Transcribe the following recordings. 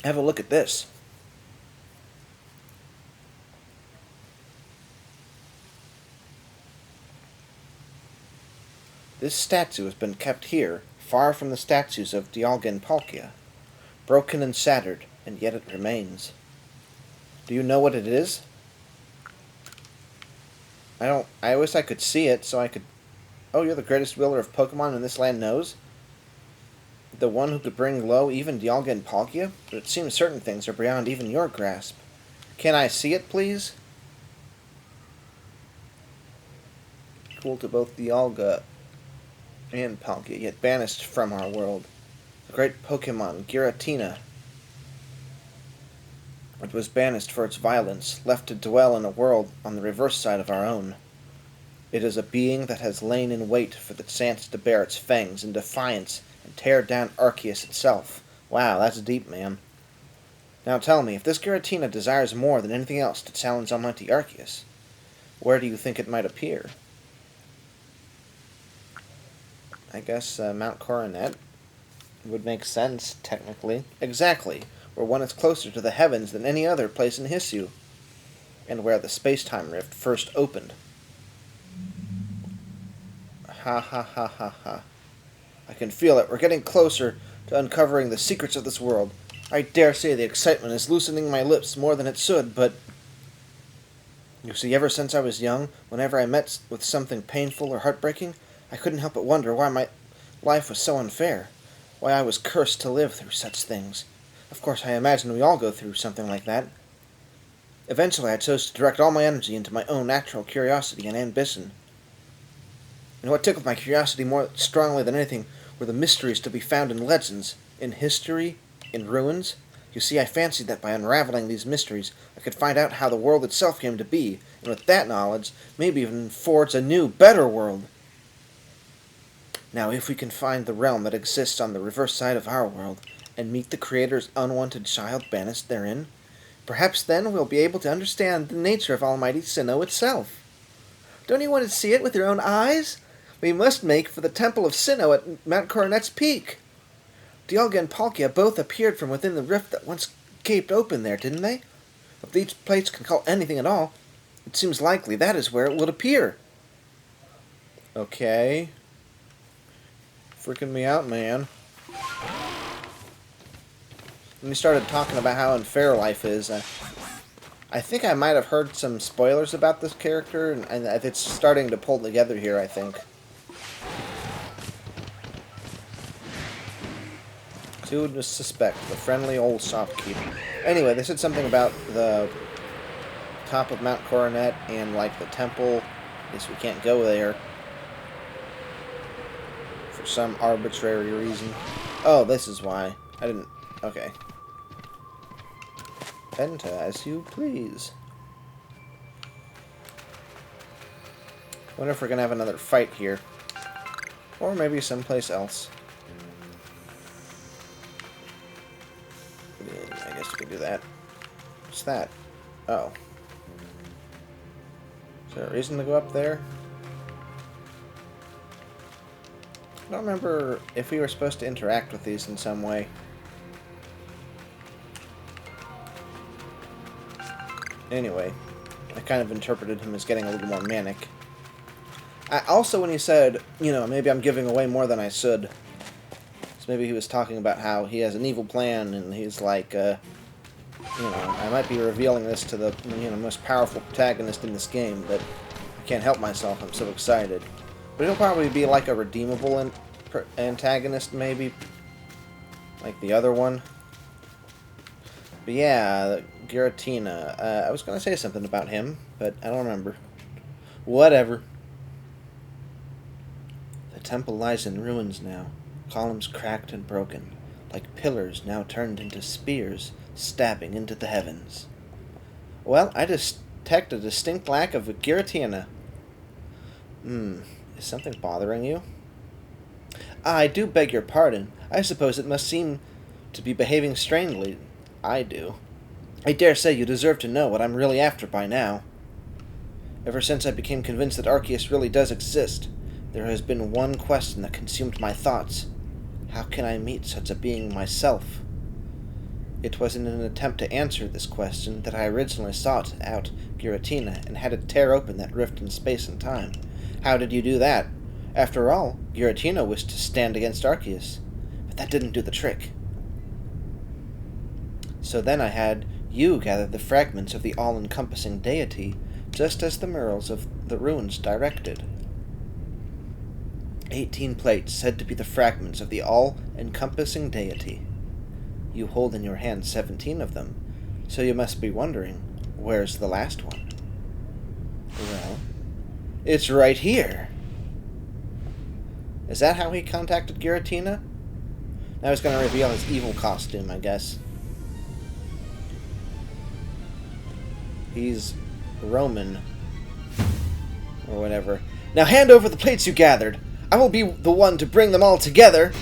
Have a look at this. This statue has been kept here, far from the statues of Dialga and Palkia. Broken and shattered, and yet it remains. Do you know what it is? I wish I could see it, so I could... Oh, you're the greatest wielder of Pokemon in this land knows? The one who could bring low even Dialga and Palkia? But it seems certain things are beyond even your grasp. Can I see it, please? Equal to both Dialga and Palkia, yet banished from our world. The great Pokemon, Giratina. It was banished for its violence, left to dwell in a world on the reverse side of our own. It is a being that has lain in wait for the chance to bare its fangs in defiance and tear down Arceus itself. Wow, that's deep, man. Now tell me, if this Giratina desires more than anything else to challenge almighty Arceus, where do you think it might appear? I guess Mount Coronet would make sense, technically. Exactly, where one is closer to the heavens than any other place in Hissu, and where the space-time rift first opened. Ha ha ha ha ha. I can feel it. We're getting closer to uncovering the secrets of this world. I dare say the excitement is loosening my lips more than it should, but... You see, ever since I was young, whenever I met with something painful or heartbreaking, I couldn't help but wonder why my life was so unfair, why I was cursed to live through such things. Of course, I imagine we all go through something like that. Eventually, I chose to direct all my energy into my own natural curiosity and ambition. And what tickled my curiosity more strongly than anything were the mysteries to be found in legends, in history, in ruins. You see, I fancied that by unraveling these mysteries, I could find out how the world itself came to be, and with that knowledge, maybe even forge a new, better world. Now, if we can find the realm that exists on the reverse side of our world, and meet the Creator's unwanted child banished therein, perhaps then we'll be able to understand the nature of Almighty Sinnoh itself. Don't you want to see it with your own eyes? We must make for the Temple of Sinnoh at Mount Coronet's peak. Dialga and Palkia both appeared from within the rift that once gaped open there, didn't they? If these plates can call anything at all, it seems likely that is where it would appear. Okay. Freaking me out, man. When we started talking about how unfair life is, I think I might have heard some spoilers about this character, and it's starting to pull together here, I think. Who would suspect? The friendly old shopkeeper. Anyway, they said something about the top of Mount Coronet and, like, the temple. I guess we can't go there. For some arbitrary reason. Oh, this is why. I didn't... Okay. Enter as you please. Wonder if we're gonna have another fight here. Or maybe someplace else. I guess we can do that. What's that? Oh. Is there a reason to go up there? I don't remember if we were supposed to interact with these in some way. Anyway, I kind of interpreted him as getting a little more manic. Also, when he said, you know, maybe I'm giving away more than I should. So maybe he was talking about how he has an evil plan, and he's like, you know, I might be revealing this to the, you know, most powerful protagonist in this game, but I can't help myself, I'm so excited. But he'll probably be like a redeemable antagonist, maybe. Like the other one. But yeah, Giratina. I was going to say something about him, but I don't remember. Whatever. The temple lies in ruins now, columns cracked and broken, like pillars now turned into spears, stabbing into the heavens. Well, I detect a distinct lack of a Giratina. Is something bothering you? I do beg your pardon. I suppose it must seem to be behaving strangely. I do. I dare say you deserve to know what I'm really after by now. Ever since I became convinced that Arceus really does exist, there has been one question that consumed my thoughts. How can I meet such a being myself? It was in an attempt to answer this question that I originally sought out Giratina and had it tear open that rift in space and time. How did you do that? After all, Giratina wished to stand against Arceus, but that didn't do the trick. So then I had you gather the fragments of the all-encompassing deity, just as the murals of the ruins directed. 18 plates said to be the fragments of the all-encompassing deity. You hold in your hand 17 of them, so you must be wondering, where's the last one? Well, it's right here. Is that how he contacted Giratina? Now he's going to reveal his evil costume, I guess. He's Roman. Or whatever. Now hand over the plates you gathered. I will be the one to bring them all together.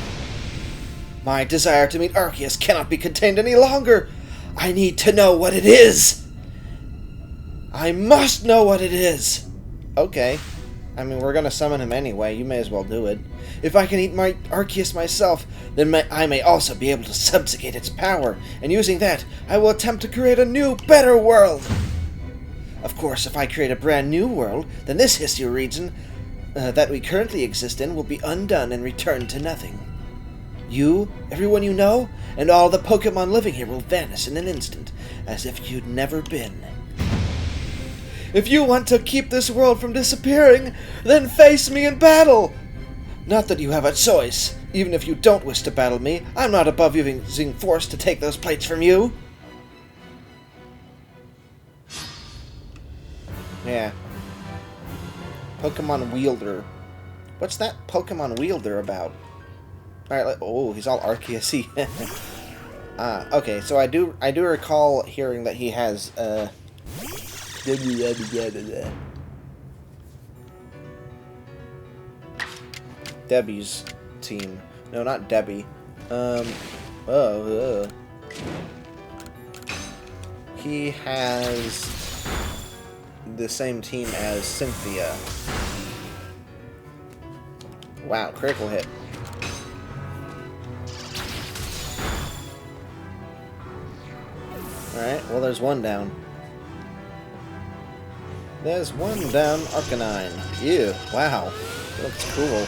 My desire to meet Arceus cannot be contained any longer. I need to know what it is. I must know what it is. Okay. I mean, we're going to summon him anyway. You may as well do it. If I can eat my Arceus myself, then I may also be able to subjugate its power. And using that, I will attempt to create a new, better world. Of course, if I create a brand new world, then this history region that we currently exist in will be undone and returned to nothing. You, everyone you know, and all the Pokemon living here will vanish in an instant, as if you'd never been. If you want to keep this world from disappearing, then face me in battle! Not that you have a choice. Even if you don't wish to battle me, I'm not above using force to take those plates from you. Yeah. Pokemon Wielder. What's that Pokemon Wielder about? Alright, oh, he's all Arceus-y. Okay, so I do recall hearing that he has, Debbie's team. No, not Debbie. He has the same team as Cynthia. Wow, critical hit. Alright, well there's one down. There's one down, Arcanine. Ew, wow. Looks cool.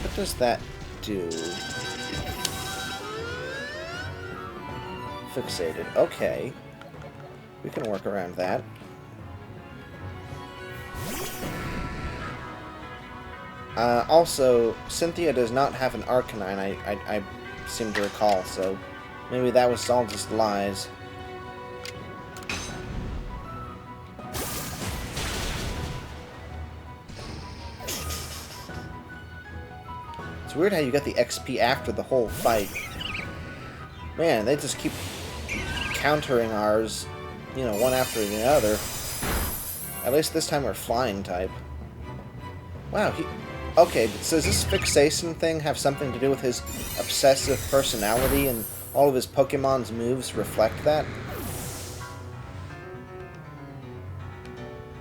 What does that do? Fixated. Okay. We can work around that. Also, Cynthia does not have an Arcanine, I seem to recall, so maybe that was all just lies. It's weird how you get the XP after the whole fight. Man, they just keep countering ours, you know, one after the other. At least this time we're flying type. Wow, okay, so does this fixation thing have something to do with his obsessive personality and all of his Pokemon's moves reflect that?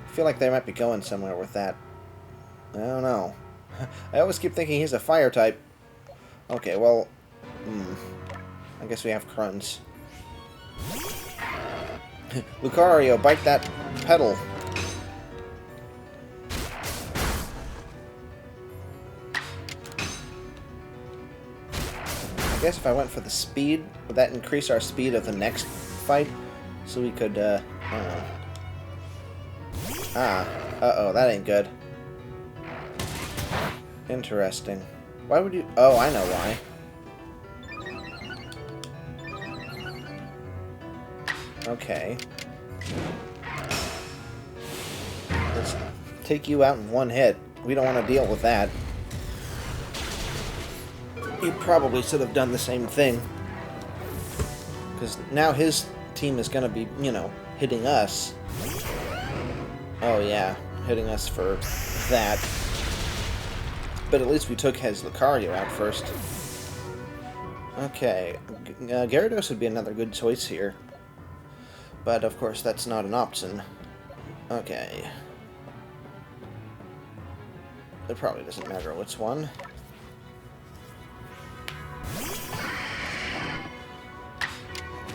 I feel like they might be going somewhere with that. I don't know. I always keep thinking he's a fire type. Okay, well, I guess we have Crunch. Lucario, bite that pedal. I guess if I went for the speed, would that increase our speed of the next fight? So we could, uh-oh, that ain't good. Interesting. Why would you... Oh, I know why. Okay. Let's take you out in one hit. We don't want to deal with that. He probably should have done the same thing. Because now his team is going to be, you know, hitting us. Oh yeah, hitting us for that. But at least we took his Lucario out first. Okay, Gyarados would be another good choice here. But of course that's not an option. Okay. It probably doesn't matter which one.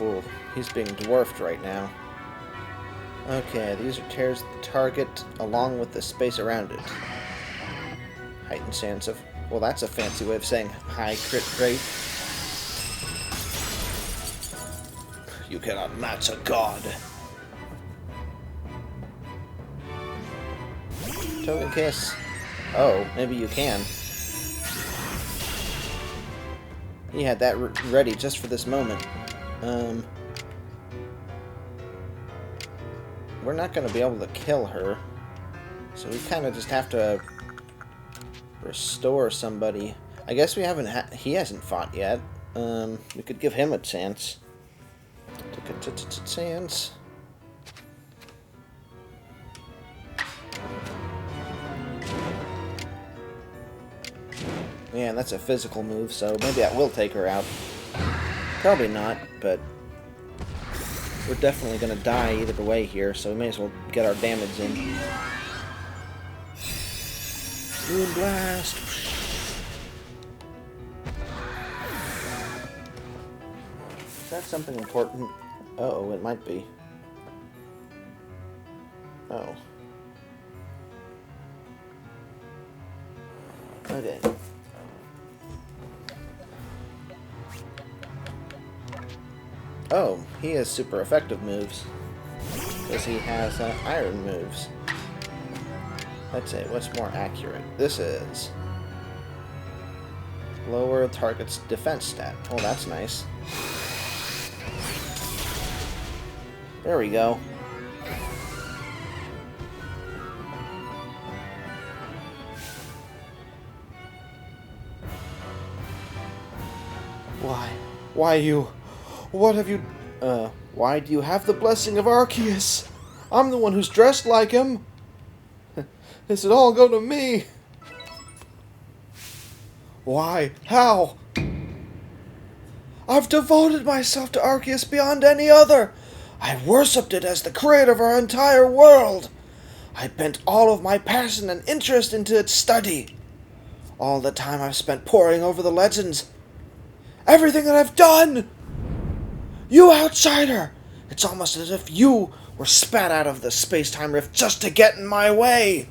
Ooh, he's being dwarfed right now. Okay, the user tears the target along with the space around it. Heightened chance of... Well, that's a fancy way of saying high crit rate. You cannot match a god. Token kiss. Oh, maybe you can. He had that ready just for this moment. We're not going to be able to kill her. So we kind of just have to restore somebody. I guess we haven't he hasn't fought yet. We could give him a chance. Chance. Yeah, that's a physical move, so maybe that will take her out. Probably not, but we're definitely going to die either way here, so we may as well get our damage in. Moon Blast! Is that something important? Uh-oh, it might be. Oh. Okay. Oh, he has super effective moves. Because he has iron moves. Let's say, what's more accurate? This is... Lower target's defense stat. Oh, that's nice. There we go. Why you... What have you... why do you have the blessing of Arceus? I'm the one who's dressed like him. This would all go to me. Why? How? I've devoted myself to Arceus beyond any other. I worshipped it as the creator of our entire world. I bent all of my passion and interest into its study. All the time I've spent poring over the legends. Everything that I've done! You outsider! It's almost as if you were spat out of the space-time rift just to get in my way!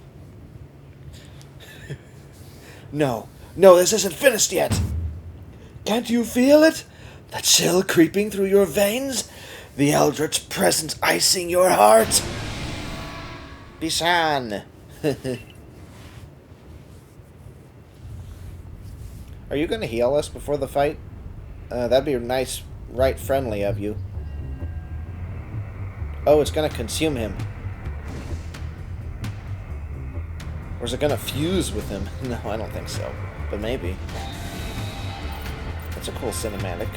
No, this isn't finished yet! Can't you feel it? The chill creeping through your veins? The eldritch presence icing your heart? Bishan! Are you gonna heal us before the fight? That'd be nice, right friendly of you. Oh, it's gonna consume him. Or is it gonna fuse with him? No, I don't think so. But maybe. That's a cool cinematic.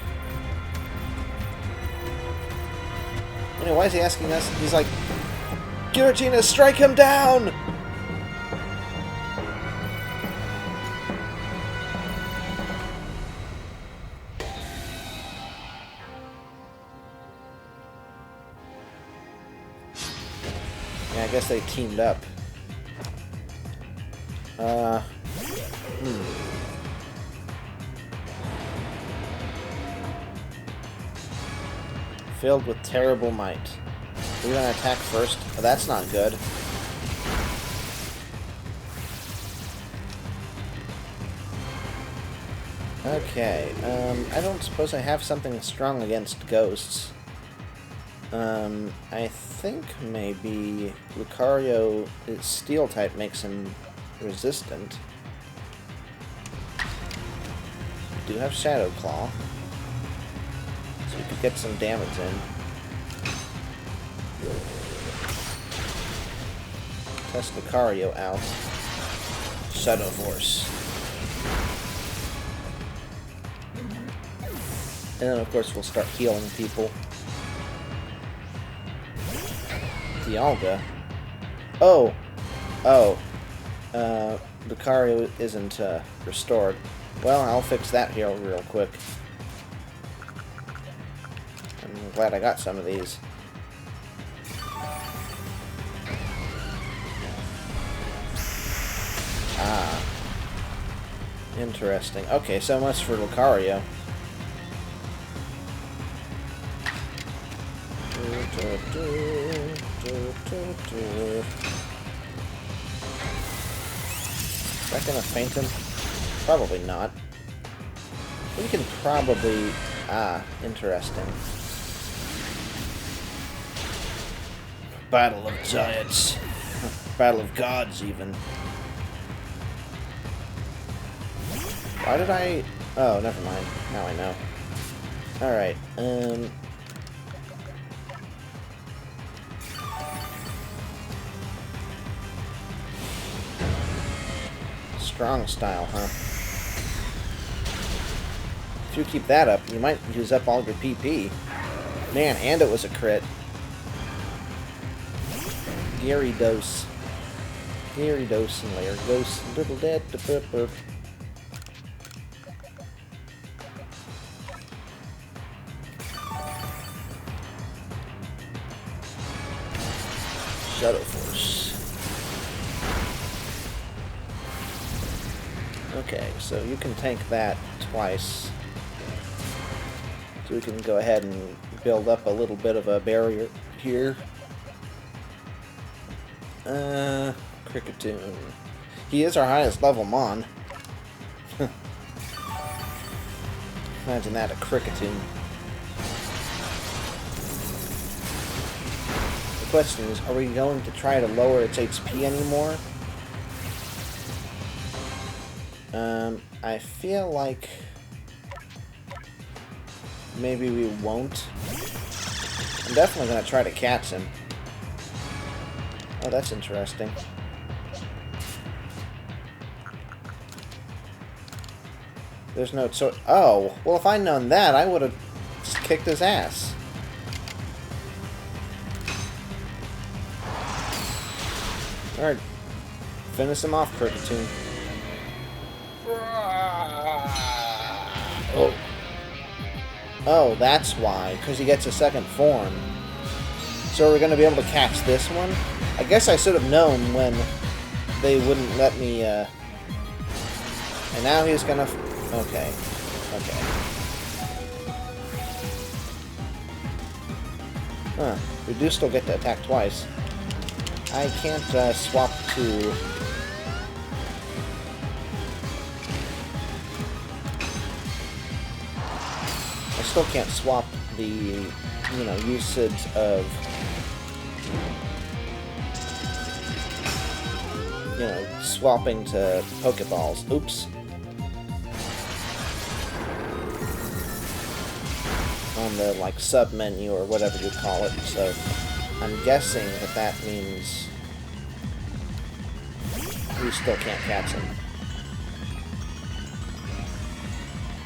Anyway, why is he asking us? He's like, Giratina, strike him down! Yeah, I guess they teamed up. Filled with terrible might. We're gonna attack first. Oh, that's not good. Okay, I don't suppose I have something strong against ghosts. I think maybe Lucario, its steel type, makes him resistant. We do have Shadow Claw, so we could get some damage in. Test Lucario out. Shadow Force. And then, of course, we'll start healing people. Dialga. Lucario isn't restored. Well, I'll fix that here real quick. I'm glad I got some of these. Ah. Interesting. Okay, so much for Lucario. Is that gonna faint him? Probably not. We can probably... Ah, interesting. Battle of Giants. Battle of Gods, even. Why did I... Oh, never mind. Now I know. Alright, Strong style, huh? If you keep that up, you might use up all your PP. Man, and it was a crit. Gary Dose. Gary Dose and Layer Ghost. Little dead. Shadow Force. Okay, so you can tank that twice. So we can go ahead and build up a little bit of a barrier here. Cricketoon. He is our highest level Mon. Imagine that, a Cricketoon. The question is, are we going to try to lower its HP anymore? I feel like maybe we won't. I'm definitely going to try to catch him. Oh, that's interesting. There's no choice. Oh, well, if I'd known that, I would have just kicked his ass. Alright. Finish him off, Cricketoon. Oh. Oh, that's why. Because he gets a second form. So we're going to be able to catch this one? I guess I should have known when they wouldn't let me, And now he's gonna... Okay. Okay. Huh. We do still get to attack twice. I can't, swap to... I still can't swap the, you know, usage of... You know, swapping to Pokeballs. Oops. On the, like, sub-menu or whatever you call it, so I'm guessing that that means we still can't catch him.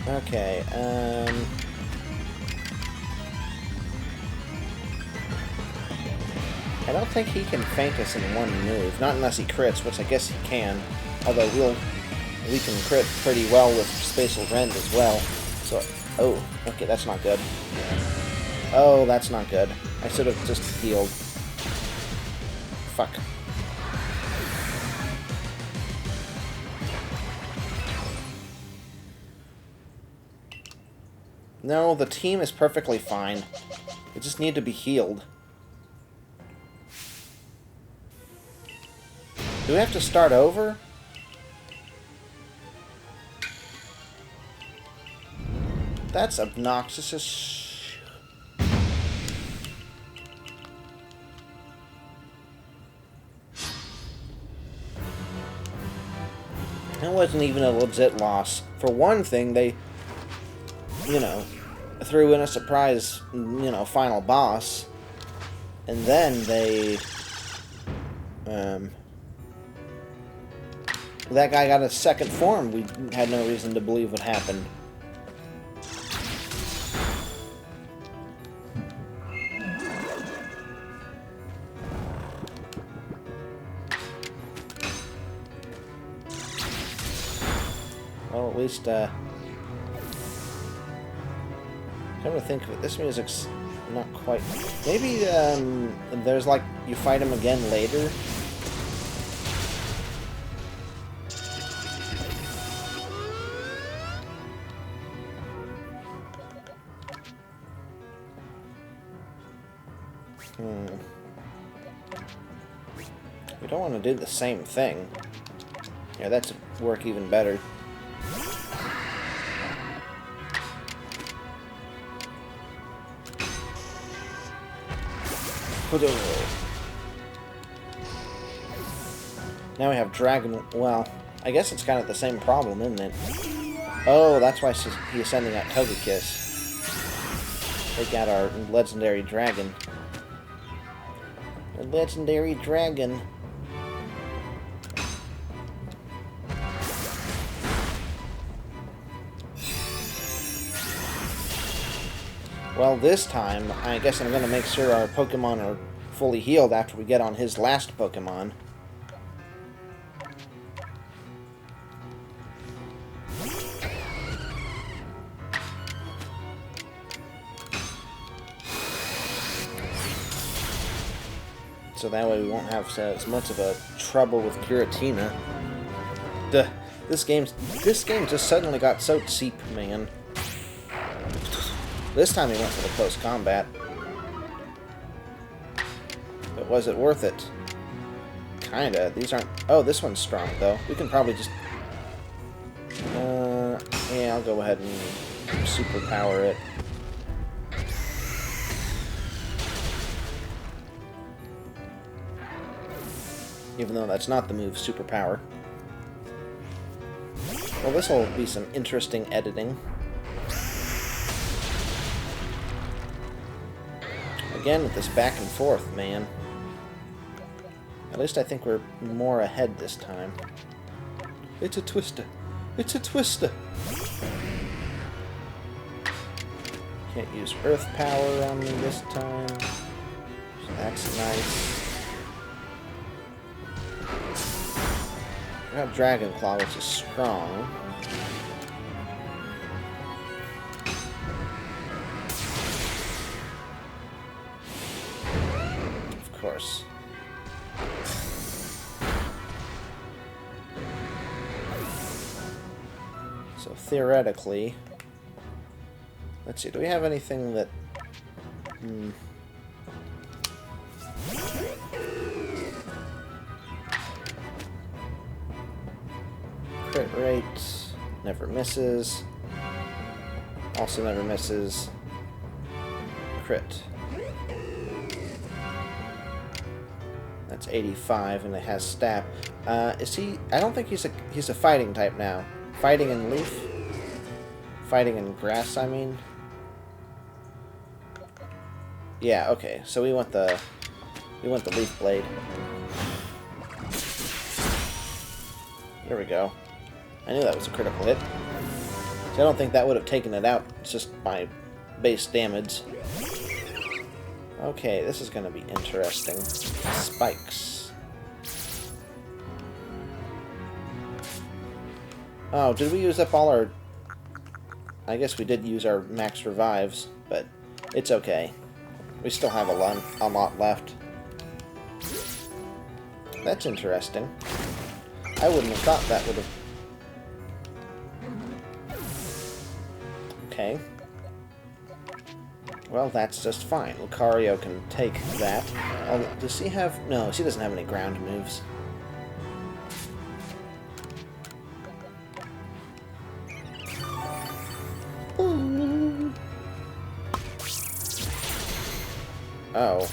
Okay, I don't think he can feint us in one move. Not unless he crits, which I guess he can. Although we can crit pretty well with Spatial Rend as well. So, oh, okay, that's not good. Oh, that's not good. I should have just healed. Fuck. No, the team is perfectly fine. They just need to be healed. Do we have to start over? That's obnoxious as sh... That wasn't even a legit loss. For one thing, they, you know, threw in a surprise, you know, final boss. And then they... that guy got a second form we had no reason to believe would happen. Well, at least, come to think of it, this music's not quite... Maybe, there's, like, you fight him again later? We don't want to do the same thing. Yeah, that's work even better. Now we have Dragon... Well, I guess it's kind of the same problem, isn't it? Oh, that's why he's sending out Togekiss. They got our legendary dragon. The legendary dragon. Well, this time, I guess I'm going to make sure our Pokemon are fully healed after we get on his last Pokemon. So that way we won't have as much of a trouble with Giratina. This game just suddenly got so cheap, man. This time he went for the close combat. But was it worth it? Kinda. These aren't... Oh, this one's strong, though. We can probably just... yeah, I'll go ahead and superpower it. Even though that's not the move, superpower. Well, this will be some interesting editing. Again, with this back and forth, man. At least I think we're more ahead this time. It's a twister. It's a twister. Can't use earth power on me this time. So that's nice. I got Dragon Claw, which is strong. Of course. So theoretically, let's see, do we have anything that... Crit rate, never misses. Also never misses. Crit. That's 85, and it has stab. Is he... I don't think he's a fighting type now. Fighting in leaf? Fighting in grass, I mean? Yeah, okay. So we want the leaf blade. There we go. I knew that was a critical hit. So I don't think that would have taken it out. It's just my base damage. Okay, this is going to be interesting. Spikes. Oh, did we use up all our... I guess we did use our max revives, but it's okay. We still have a lot left. That's interesting. I wouldn't have thought that would have... Okay. Well, that's just fine. Lucario can take that. Does he have... No, she doesn't have any ground moves. Oh.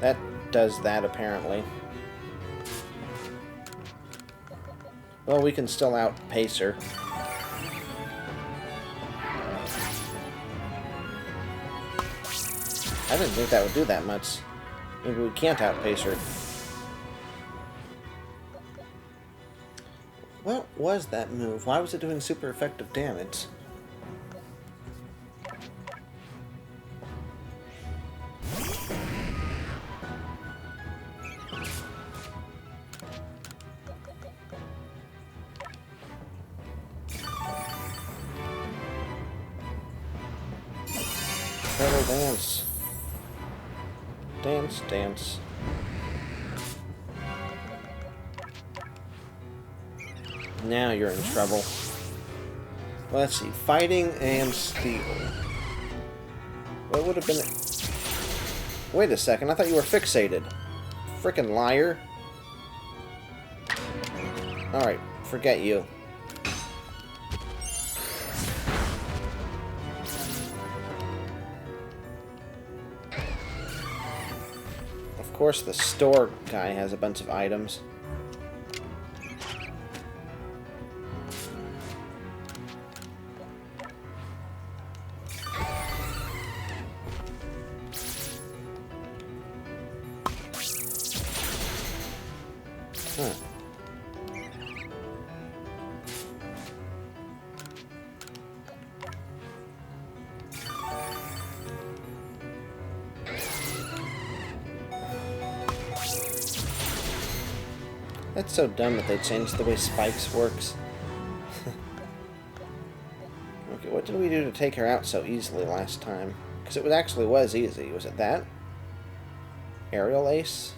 That does that, apparently. Well, we can still outpace her. I didn't think that would do that much. Maybe we can't outpace her. What was that move? Why was it doing super effective damage? Turtle dance. Dance, dance. Now you're in trouble. Let's see. Fighting and steel. What would have been... Wait a second, I thought you were fixated. Frickin' liar. Alright, forget you. Of course, the store guy has a bunch of items. Huh. That's so dumb that they changed the way spikes works. Okay, what did we do to take her out so easily last time? Because it actually was easy. Was it that? Aerial Ace?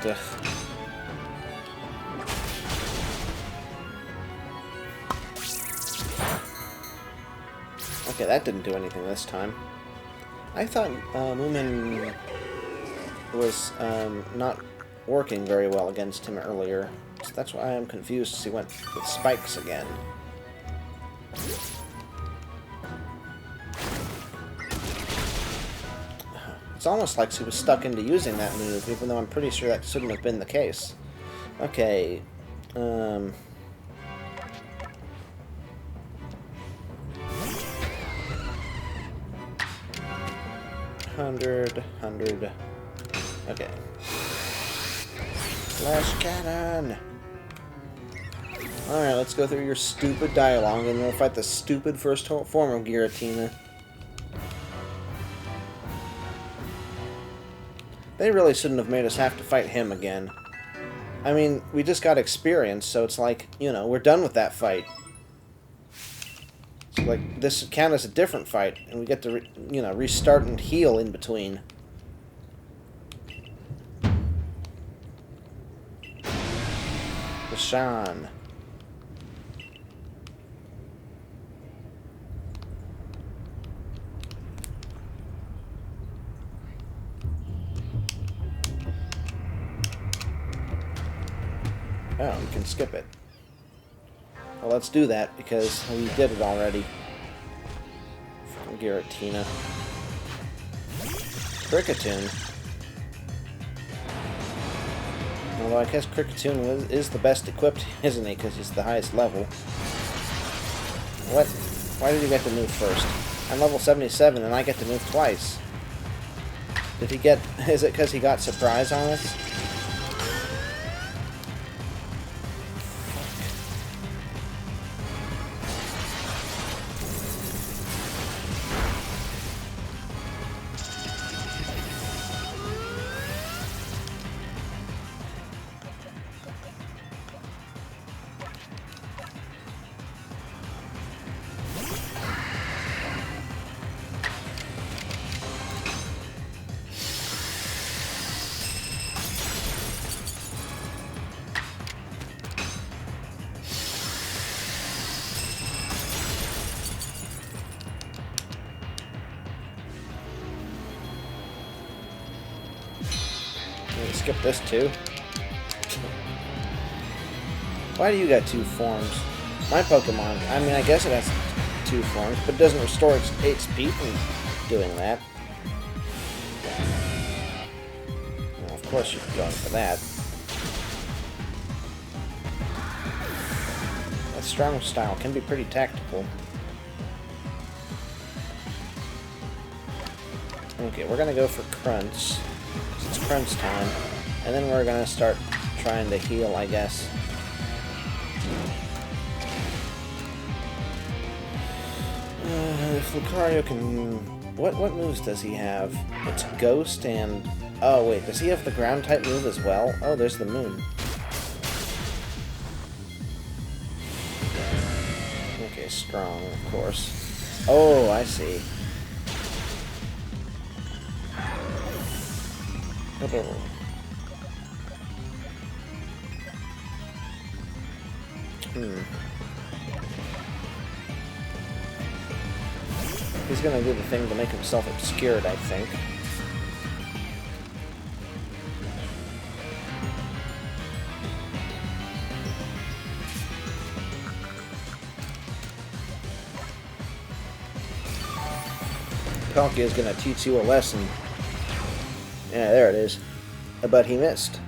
Ugh. Okay, that didn't do anything this time. I thought Moomin was not working very well against him earlier. So that's why I'm confused as he went with spikes again. It's almost like he was stuck into using that move, even though I'm pretty sure that shouldn't have been the case. Okay. 100. Okay. Flash cannon! Alright, let's go through your stupid dialogue and we'll fight the stupid first form of Giratina. They really shouldn't have made us have to fight him again. I mean, we just got experience, so it's like, you know, we're done with that fight. So, like, this should count as a different fight, and we get to, you know, restart and heal in between. Bashan. Oh, we can skip it. Well, let's do that, because we did it already. From Giratina. Kricketune. Although I guess Kricketune is the best equipped, isn't he? Because he's the highest level. What? Why did he get to move first? I'm level 77 and I get to move twice. Did he get... Is it because he got surprise on us? Skip this too. Why do you got two forms? My Pokemon, I mean, I guess it has two forms, but it doesn't restore its HP from doing that. Well, of course you're going for that. That strong style can be pretty tactical. Okay, we're gonna go for Crunch. It's crunch time. And then we're gonna start trying to heal, I guess. If Lucario can... What moves does he have? It's Ghost and... Oh, wait, does he have the Ground-type move as well? Oh, there's the Moon. Okay, Strong, of course. Oh, I see. He's gonna do the thing to make himself obscured, I think. Palkia is gonna teach you a lesson. Yeah, there it is. But he missed.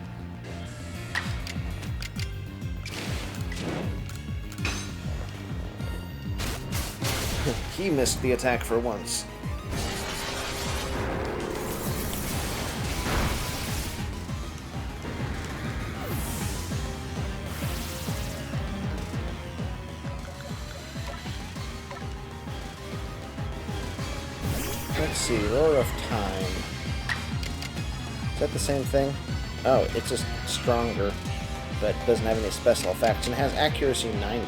He missed the attack for once. Let's see, Roar of Time. Is that the same thing? Oh, it's just stronger, but doesn't have any special effects, and has accuracy 90.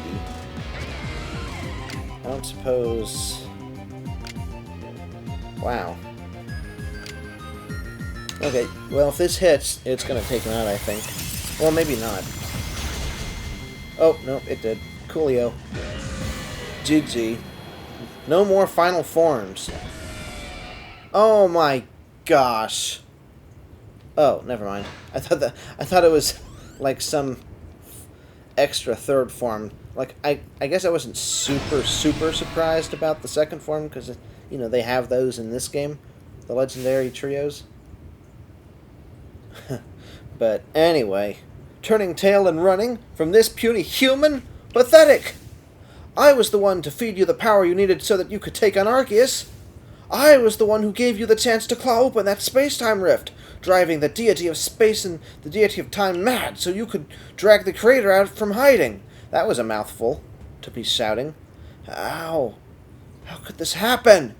I don't suppose... Wow. Okay, well, if this hits, it's going to take him out, I think. Well, maybe not. Oh, no, it did. Coolio. GG. No more final forms. Oh my gosh. Oh, never mind. I thought it was like some extra third form. Like, I guess I wasn't super surprised about the second form because, you know, they have those in this game, the legendary trios. But anyway, turning tail and running from this puny human? Pathetic! I was the one to feed you the power you needed so that you could take on Arceus. I was the one who gave you the chance to claw open that space-time rift, driving the deity of space and the deity of time mad so you could drag the creator out from hiding. That was a mouthful to be shouting. How could this happen?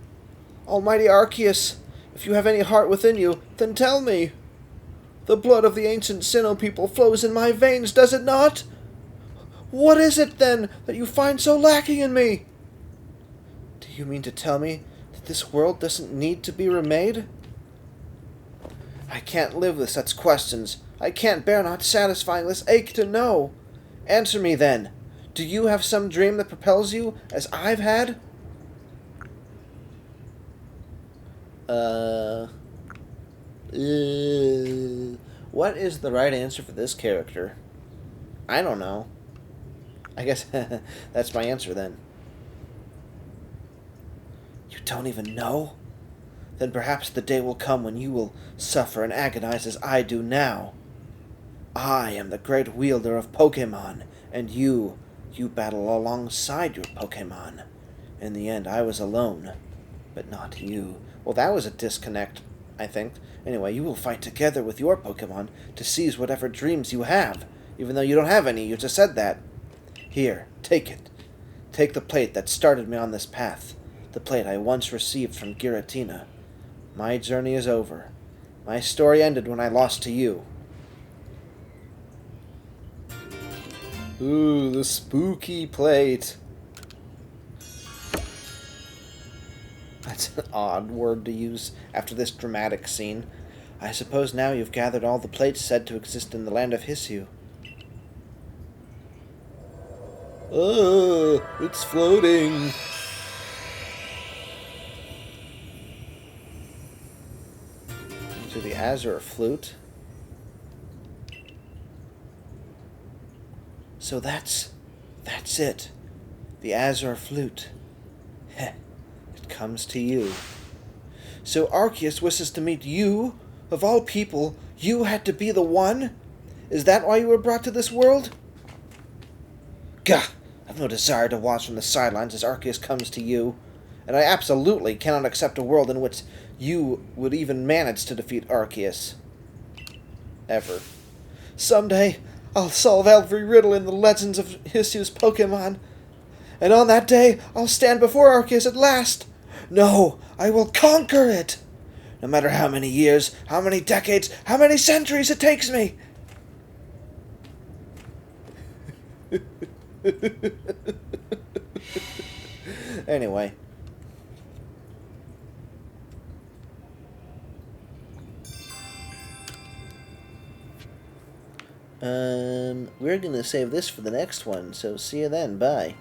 Almighty Arceus, if you have any heart within you, then tell me. The blood of the ancient Sinnoh people flows in my veins, does it not? What is it, then, that you find so lacking in me? Do you mean to tell me that this world doesn't need to be remade? I can't live with such questions. I can't bear not satisfying this ache to know. Answer me, then. Do you have some dream that propels you, as I've had? What is the right answer for this character? I don't know. I guess that's my answer, then. You don't even know? Then perhaps the day will come when you will suffer and agonize as I do now. I am the great wielder of Pokemon, and you battle alongside your Pokemon. In the end, I was alone, but not you. Well, that was a disconnect, I think. Anyway, you will fight together with your Pokemon to seize whatever dreams you have, even though you don't have any, you just said that. Here, take it. Take the plate that started me on this path, the plate I once received from Giratina. My journey is over. My story ended when I lost to you. Ooh, the spooky plate. That's an odd word to use after this dramatic scene. I suppose now you've gathered all the plates said to exist in the land of Hissu. Oh, it's floating. To the Azure Flute. So that's it. The Azure Flute. Heh, it comes to you. So Arceus wishes to meet you? Of all people, you had to be the one? Is that why you were brought to this world? Gah! I've no desire to watch from the sidelines as Arceus comes to you. And I absolutely cannot accept a world in which you would even manage to defeat Arceus. Ever. Someday, I'll solve every riddle in the legends of Hissu's Pokemon. And on that day, I'll stand before Arceus at last. No, I will conquer it. No matter how many years, how many decades, how many centuries it takes me. Anyway. We're going to save this for the next one, so see you then. Bye.